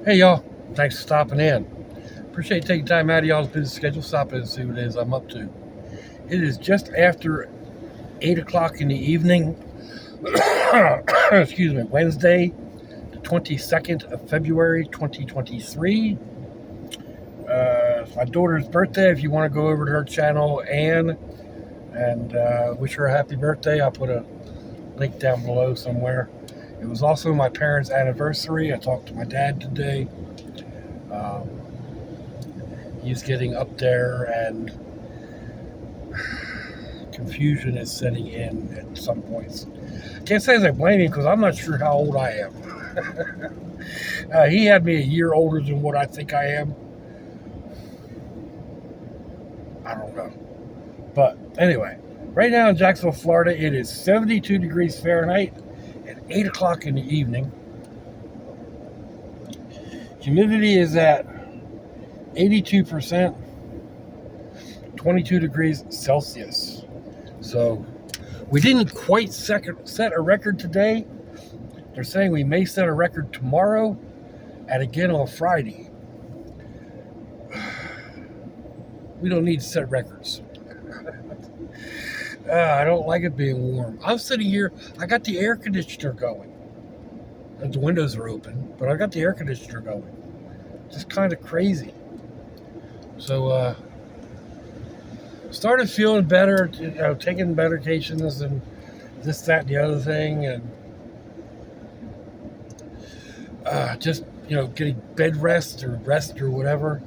Hey y'all, thanks for stopping in. Appreciate taking time out of y'all's busy schedule, stop in and see what it is I'm up to. It is just after 8 o'clock in the evening, excuse me, Wednesday, the 22nd of February 2023. It's my daughter's birthday. If you want to go over to her channel, Anne, and wish her a happy birthday, I'll put a link down below somewhere. It was also my parents' anniversary. I talked to my dad today. Um, he's getting up there, and confusion is setting in at some points. Can't say I blame him because I'm not sure how old I am. He had me a year older than what I think I am. I don't know. But anyway, right now in Jacksonville, Florida, it is 72 degrees Fahrenheit at 8 o'clock in the evening. Humidity is at 82%, 22 degrees Celsius. So we didn't quite set a record today. They're saying we may set a record tomorrow and again on Friday. We don't need to set records. I don't like it being warm. I'm sitting here, I got the air conditioner going. And the windows are open, but I got the air conditioner going. Just kind of crazy. So, started feeling better, taking medications and this, that, and the other thing, and just, getting bed rest or whatever.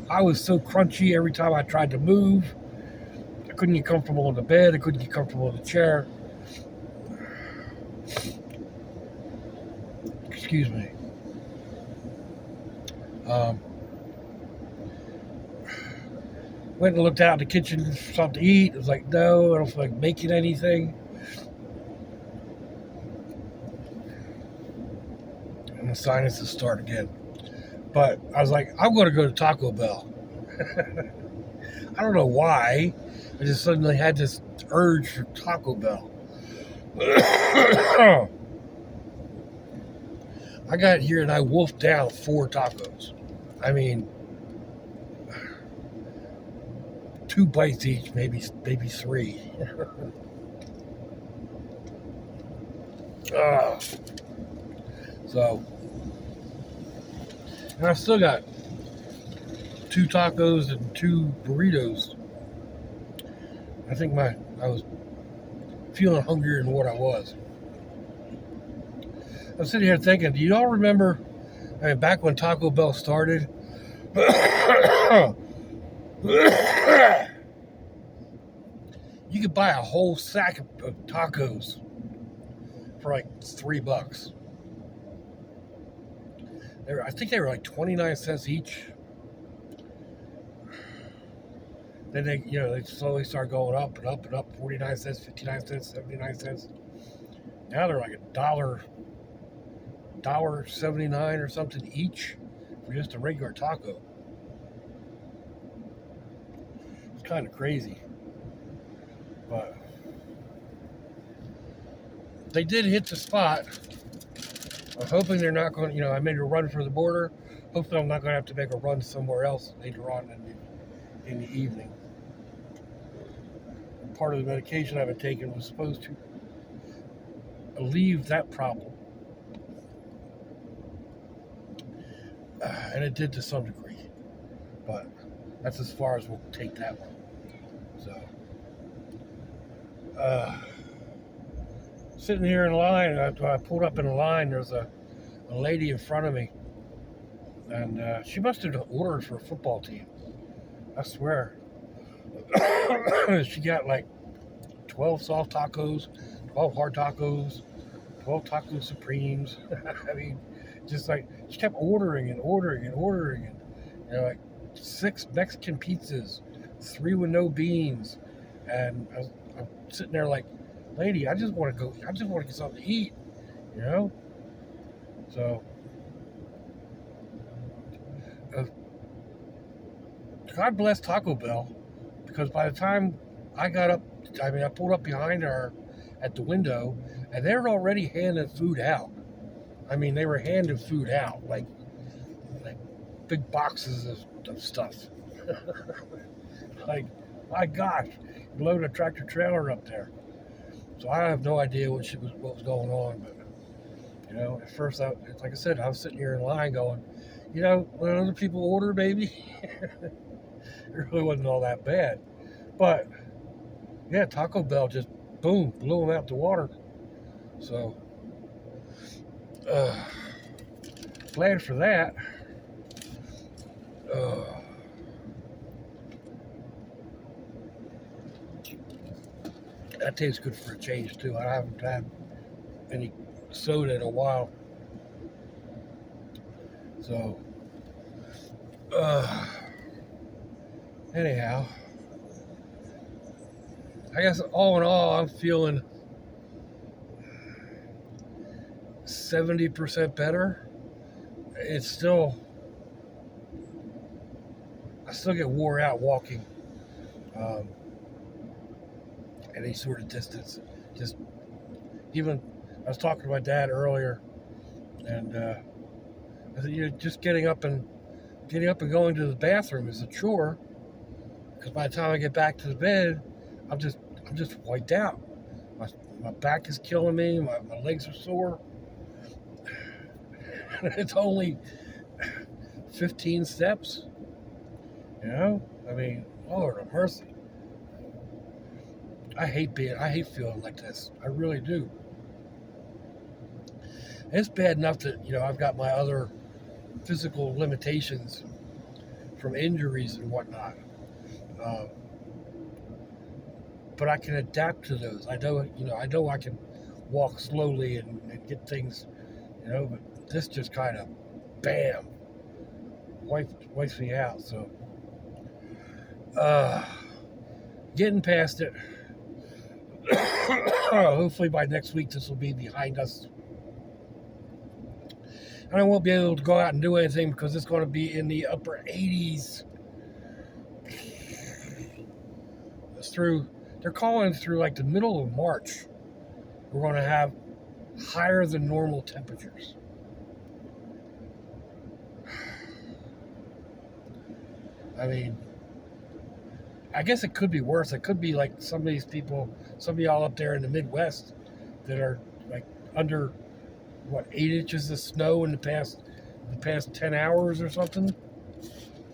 I was so crunchy every time I tried to move. I couldn't get comfortable in the bed. I couldn't get comfortable in the chair. Excuse me. Went and looked out in the kitchen for something to eat. It was like, no, I don't feel like making anything. And the sinuses start again. But I was like, I'm going to go to Taco Bell. I don't know why. I just suddenly had this urge for Taco Bell. I got here and I wolfed down 4 tacos. I mean, 2 bites each, maybe 3. So, and I've still got 2 tacos and 2 burritos. I think I was feeling hungrier than what I was. I'm sitting here thinking, do you all remember, back when Taco Bell started? You could buy a whole sack of tacos for like $3. I think they were like 29 cents each. Then they slowly start going up and up and up. 49 cents, 59 cents, 79 cents. Now they're like $1.79 or something each for just a regular taco. It's kind of crazy. But they did hit the spot. I'm hoping they're not going to, I made a run for the border. Hopefully I'm not going to have to make a run somewhere else later on in the evening. And part of the medication I've been taking was supposed to alleviate that problem. And it did to some degree. But that's as far as we'll take that one. So, sitting here in line, I pulled up in a line, there's a lady in front of me. And she must have ordered for a football team. I swear. She got like 12 soft tacos, 12 hard tacos, 12 taco supremes. I mean, just like, she kept ordering and ordering and ordering. And, like 6 Mexican pizzas, 3 with no beans. And I'm sitting there like, lady, I just want to get something to eat, So, God bless Taco Bell, because by the time I got up, I pulled up behind her, at the window, and they're already handing food out. I mean, they were handing food out, like big boxes of stuff. Like, my gosh, load a tractor trailer up there. So I have no idea what was going on, but at first, like I said, I was sitting here in line going, when other people order, maybe it really wasn't all that bad. But yeah, Taco Bell just boom blew them out the water. So glad for that. That tastes good for a change too. I haven't had any soda in a while. So anyhow, I guess all in all, I'm feeling 70% better. It's still, I still get wore out walking any sort of distance. Just even, I was talking to my dad earlier, and I said, just getting up and going to the bathroom is a chore, because by the time I get back to the bed, I'm just wiped out. My back is killing me. My legs are sore. It's only 15 steps. I mean, Lord of mercy. I hate feeling like this. I really do. It's bad enough that, I've got my other physical limitations from injuries and whatnot. But I can adapt to those. I know I can walk slowly and get things, but this just kind of, bam, wipes me out. So, getting past it. Hopefully by next week this will be behind us. And I won't be able to go out and do anything because it's going to be in the upper 80s. They're calling through like the middle of March. We're going to have higher than normal temperatures. I mean, I guess it could be worse. It could be like some of y'all up there in the Midwest that are like under 8 inches of snow in the past 10 hours or something.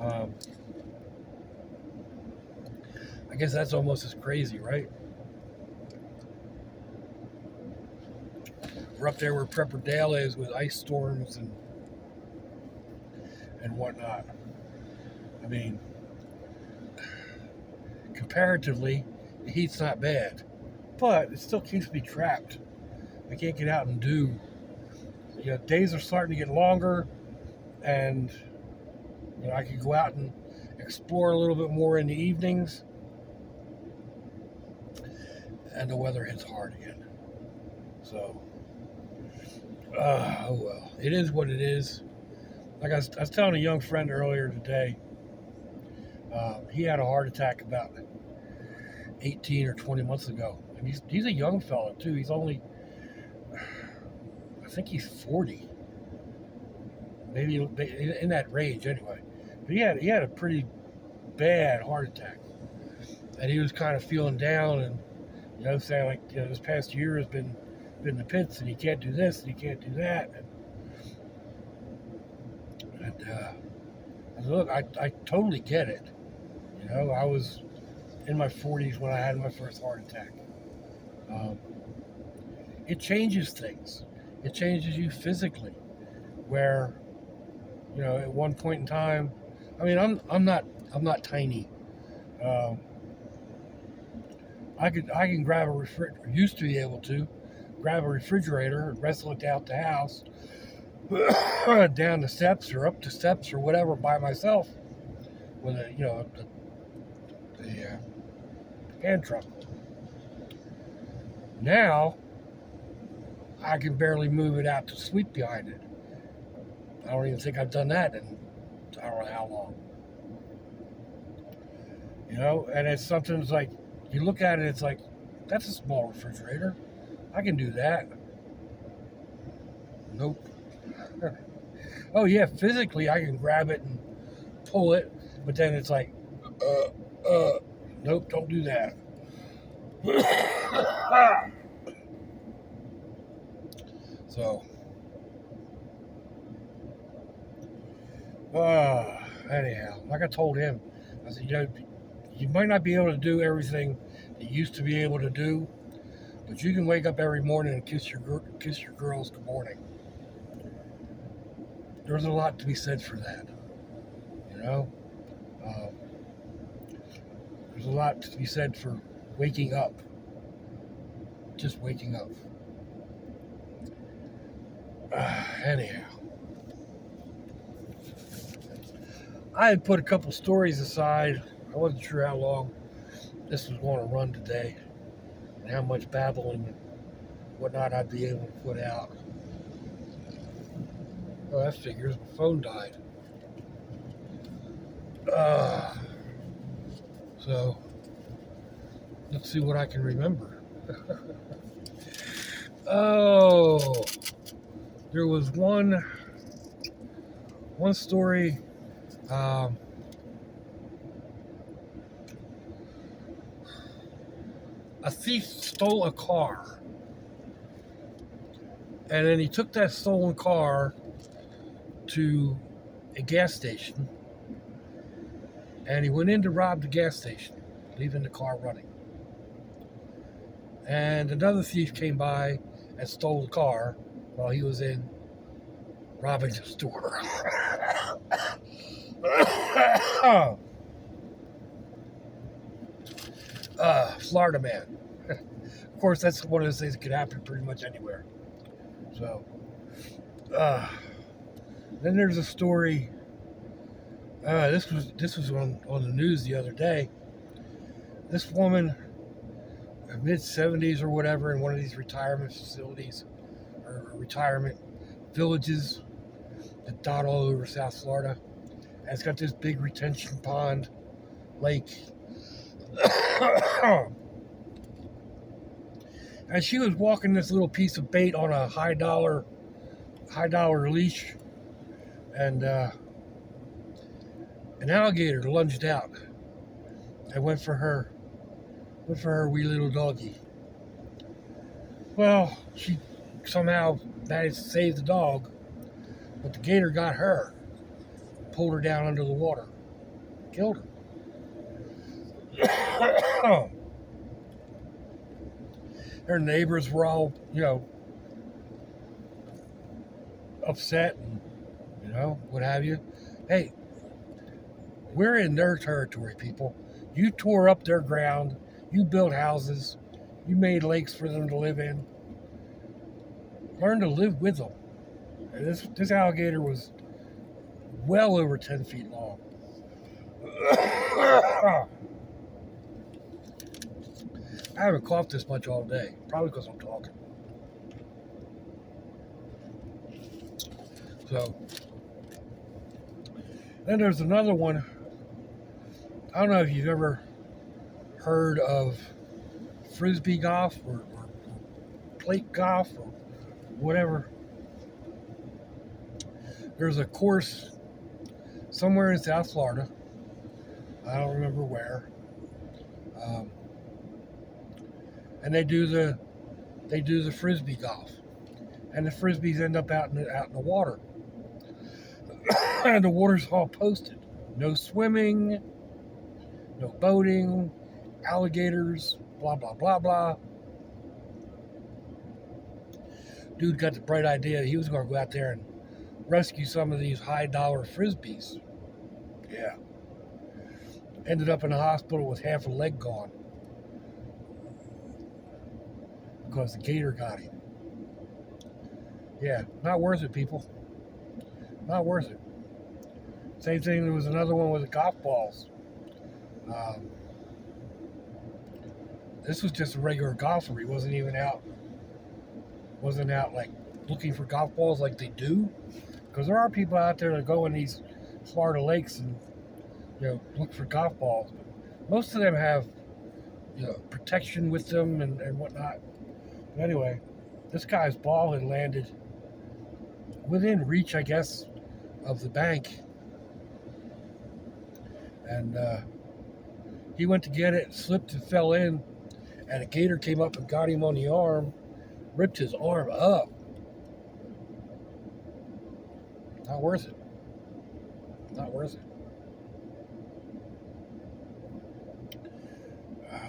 I guess that's almost as crazy, right? We're up there where Pepperdale is with ice storms and whatnot. I mean, comparatively, the heat's not bad, but it still keeps me trapped. I can't get out and do. Days are starting to get longer, and I could go out and explore a little bit more in the evenings, and the weather hits hard again. So, oh well, it is what it is. Like I was telling a young friend earlier today, he had a heart attack about 18 or 20 months ago, and he's a young fella too. He's only, I think he's 40, maybe in that range anyway. But he had a pretty bad heart attack, and he was kind of feeling down, and saying like, this past year has been the pits, and he can't do this and he can't do that. And I said, look, I totally get it. I was in my 40s when I had my first heart attack. It changes things. It changes you physically. Where, at one point in time, I mean, I'm not tiny. I can grab a refrigerator. Used to be able to grab a refrigerator and wrestle it out the house, down the steps or up the steps or whatever by myself with the hand truck. Now I can barely move it out to sweep behind it. I don't even think I've done that in I don't know how long. And it's something, it's like, you look at it, it's like, that's a small refrigerator. I can do that. Nope. Oh yeah, physically I can grab it and pull it, but then it's like, nope, don't do that. So, anyhow, like I told him, I said, you might not be able to do everything you used to be able to do, but you can wake up every morning and kiss your girls good morning. There's a lot to be said for that, you know. Um, there's a lot to be said for waking up, just waking up. Anyhow, I had put a couple stories aside. I wasn't sure how long this was going to run today and how much babbling and whatnot I'd be able to put out. Oh, that figures. My phone died. So, let's see what I can remember. Oh, there was one story. A thief stole a car, and then he took that stolen car to a gas station, and he went in to rob the gas station, leaving the car running. And another thief came by and stole the car while he was in robbing the store. Florida man. Of course, that's one of those things that could happen pretty much anywhere. So, then there's a story. This was on the news the other day. This woman, mid 70s or whatever, in one of these retirement facilities or retirement villages that dot all over South Florida. And it's got this big retention pond, lake. And she was walking this little piece of bait on a high dollar leash, and an alligator lunged out and went for her wee little doggy. Well, she somehow managed to save the dog, but the gator got her, pulled her down under the water, killed her. Her neighbors were all, upset and, what have you. Hey, we're in their territory, people. You tore up their ground. You built houses. You made lakes for them to live in. Learn to live with them. And this alligator was well over 10 feet long. I haven't coughed this much all day, probably because I'm talking. So, then there's another one. I don't know if you've ever heard of frisbee golf or plate golf or whatever. There's a course somewhere in South Florida. I don't remember where. And they do the frisbee golf, and the frisbees end up out in the water, and the water's all posted. No swimming, no boating, alligators, blah blah blah blah. Dude got the bright idea he was going to go out there and rescue some of these high dollar frisbees. Yeah. Ended up in the hospital with half a leg gone. Because the gator got him. Yeah, not worth it, people. Not worth it. Same thing, there was another one with the golf balls. This was just a regular golfer. He wasn't out like looking for golf balls like they do. Because there are people out there that go in these Florida lakes and look for golf balls. But most of them have protection with them and whatnot. Anyway, this guy's ball had landed within reach, I guess, of the bank. And he went to get it, slipped and fell in. And a gator came up and got him on the arm, ripped his arm up. Not worth it. Not worth it.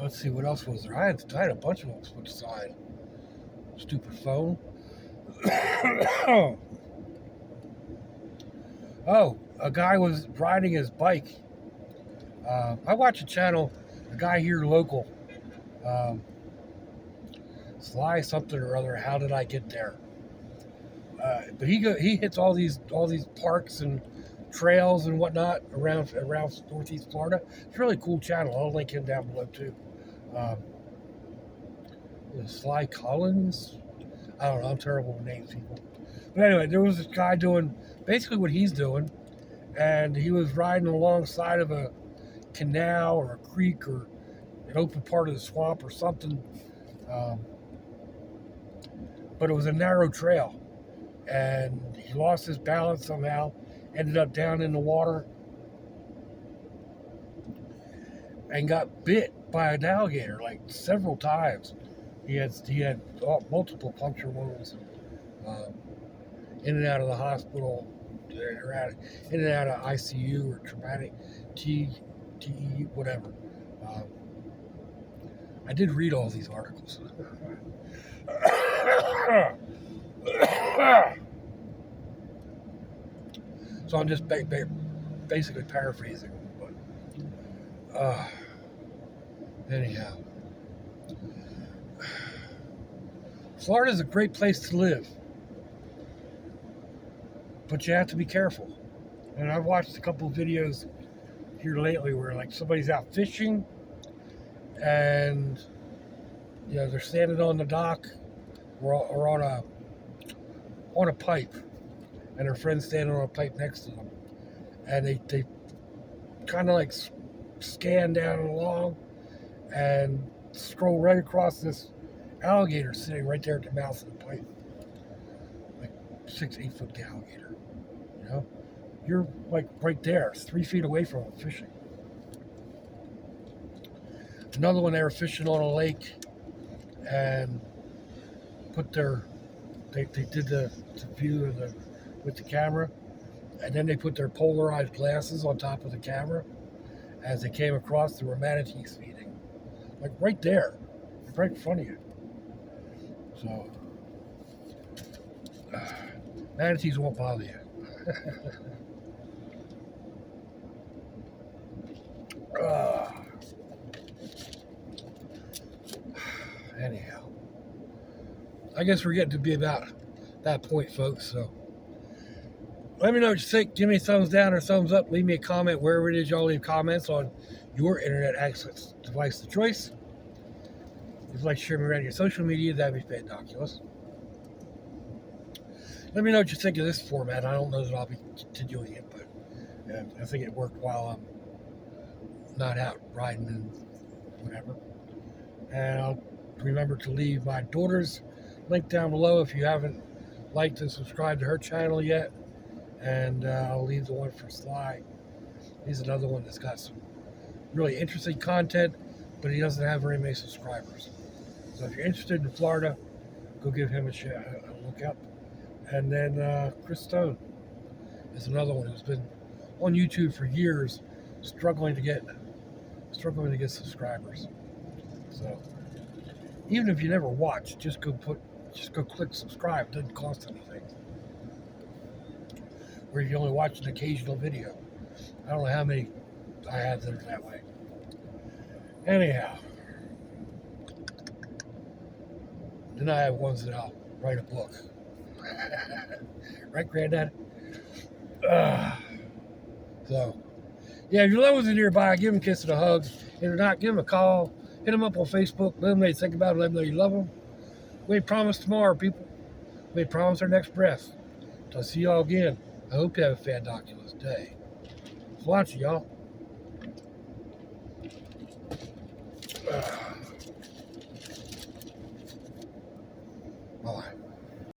Let's see, what else was there? I had a bunch of them put aside. Stupid phone. Oh, a guy was riding his bike. I watch a channel, a guy here local. Sly something or other. How did I get there? But he hits all these parks and trails and whatnot around Northeast Florida. It's a really cool channel. I'll link him down below too. Sly Collins. I don't know. I'm terrible with names, people. But anyway, there was this guy doing basically what he's doing, and he was riding alongside of a canal or a creek or an open part of the swamp or something. But it was a narrow trail, and he lost his balance somehow, ended up down in the water, and got bit by an alligator like several times. He had multiple puncture wounds, in and out of the hospital, in and out of ICU or traumatic TE, whatever. I did read all these articles. So I'm just basically paraphrasing. But anyhow, Florida is a great place to live, but you have to be careful. And I've watched a couple of videos here lately where like somebody's out fishing, and they're standing on the dock or on a pipe, and their friend's standing on a pipe next to them, and they kind of like scan down along and scroll right across this alligator sitting right there at the mouth of the pipe, like 6-8 foot alligator. You're like right there, 3 feet away from them fishing. Another one, they were fishing on a lake and they did the view with the camera, and then they put their polarized glasses on top of the camera. As they came across, there were manatees feeding, like right there, right in front of you. So manatees won't bother you. Anyhow, I guess we're getting to be about that point, folks. So let me know what you think. Give me a thumbs down or thumbs up. Leave me a comment wherever it is y'all leave comments on your internet access device of choice. If you'd like to share me around your social media, that'd be fantabulous. Let me know what you think of this format. I don't know that I'll be continuing it, but I think it worked while I'm not out riding and whatever. And I'll remember to leave my daughter's link down below if you haven't liked and subscribed to her channel yet. And I'll leave the one for Sly. He's another one that's got some really interesting content, but he doesn't have very many subscribers. So if you're interested in Florida, go give him a look up. And then Chris Stone is another one who's been on YouTube for years, struggling to get subscribers. So even if you never watch, just go click subscribe. It doesn't cost anything. Or if you only watch an occasional video. I don't know how many I have that are that way. Anyhow, then I have ones that I'll write a book. Right, Granddad? So, yeah, if your loved ones are nearby, give them a kiss and a hug. If they're not, give them a call. Hit them up on Facebook. Let them know you think about it. Let them know you love them. We ain't promised tomorrow, people. We ain't promised our next breath. Till I see y'all again, I hope you have a fantabulous day. Thanks for watching, y'all. Bye.